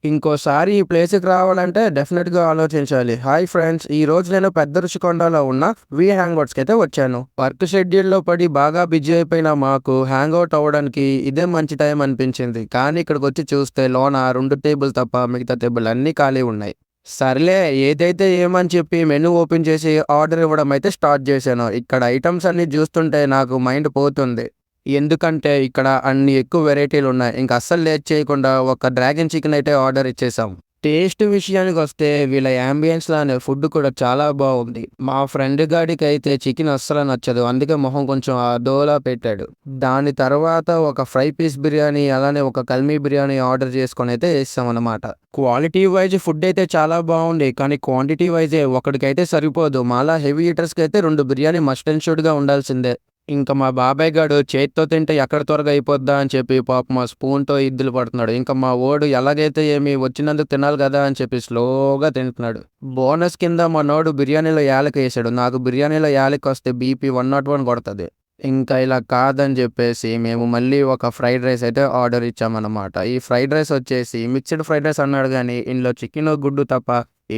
ఇంకోసారి ఈ ప్లేస్‌కి రావాలంటే డెఫినిట్‌గా ఆలోచించాలి. Hi friends! ఈరోజు నేను పెద్ద రుషికొండలో ఉన్న హ్యాంగౌట్స్‌కైతే వచ్చాను. వర్క్ షెడ్యూల్‌లో పడి బాగా బిజీ అయిపోయిన మాకు హ్యాంగౌట్ అవ్వడానికి ఇదే మంచి టైం అనిపించింది. కానీ ఇక్కడికొచ్చి చూస్తే లోన 2 టేబుల్ తప్ప మిగతా టేబుల్లన్నీ ఖాళీ ఉన్నాయి. సర్లే ఏదైతే ఏమని చెప్పి మెనూ ఓపెన్ చేసి ఆర్డర్ ఇవ్వడం అయితే స్టార్ట్ చేశాను. ఇక్కడ ఐటెమ్స్ అన్నీ చూస్తుంటే నాకు మైండ్ పోతుంది. ఎందుకంటే ఇక్కడ అన్ని ఎక్కువ వెరైటీలున్నాయి. ఇంక అస్సలు లేట్ చేయకుండా ఒక డ్రాగన్ చికెన్ అయితే ఆర్డర్ ఇచ్చేసాం. టేస్ట్ విషయానికొస్తే వీళ్ళ యాంబియన్స్‌లోనే ఫుడ్ కూడా చాలా బావుంది. మా ఫ్రెండ్ గాడికైతే చికెన్ అస్సలు నచ్చదు. అందుకే మొహం కొంచెం అదోలా పెట్టాడు. దాని తర్వాత ఒక ఫ్రై పీస్ బిర్యానీ, అలానే ఒక కల్మీ బిర్యానీ ఆర్డర్ చేసుకొనైతే ఏసామనమాట. క్వాలిటీ వైజ్ ఫుడ్ అయితే చాలా బావుంది. కానీ క్వాంటిటీ వైజే ఒకడికైతే సరిపోదు. మాలా హెవీ ఈటర్స్‌కైతే 2 బిర్యానీ మస్ట్ అండ్ షుడ్‌గా ఉండాల్సిందే. ఇంక మా బాబాయ్ గాడు చేత్తో తింటే ఎక్కడ త్వరగా అయిపోద్దా అని చెప్పి పాపం ఆ స్పూన్‌తో ఇద్దులు పడుతున్నాడు. ఇంక మా వోడు ఎలాగైతే ఏమి వచ్చినందుకు తినాలి గదా అని చెప్పి స్లోగా తింటున్నాడు. బోనస్ కింద మనోడు బిర్యానీలో యాలకేసాడు. నాకు బిర్యానీలో యాలకొస్తే బీపీ 101 కొడతది. ఇంకా ఇలా కాదని జెప్పేసి మేము మళ్ళీ ఒక ఫ్రైడ్ రైస్ అయితే ఆర్డర్ ఇచ్చామనమాట. ఈ ఫ్రైడ్ రైస్ వచ్చేసి మిక్స్‌డ్ ఫ్రైడ్ రైస్ అన్నాడు గానీ ఇందులో చికెను, గుడ్డు తప్ప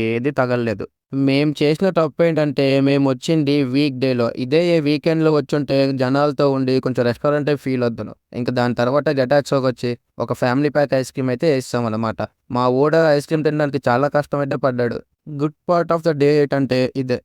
ఏది తగల్లేదు. మేము చేసిన తప్పేంటంటే మేమొచ్చింది వీక్ డేలో. ఇదే వీకెండ్‌లో వచ్చుంటే జనాలతో ఉండి కొంచెం రెస్టారెంటే ఫీల్ అద్దును. ఇంక దాని తర్వాత జటాక్స్‌లోకొచ్చి ఒక ఫ్యామిలీ ప్యాక్ ఐస్ క్రీమ్ అయితే ఏసేసామనమాట. మా వోడు ఐస్ క్రీమ్ తినడానికి చాలా కష్టమైతే పడ్డాడు. Good part of the day ఏంటంటే ఇదే.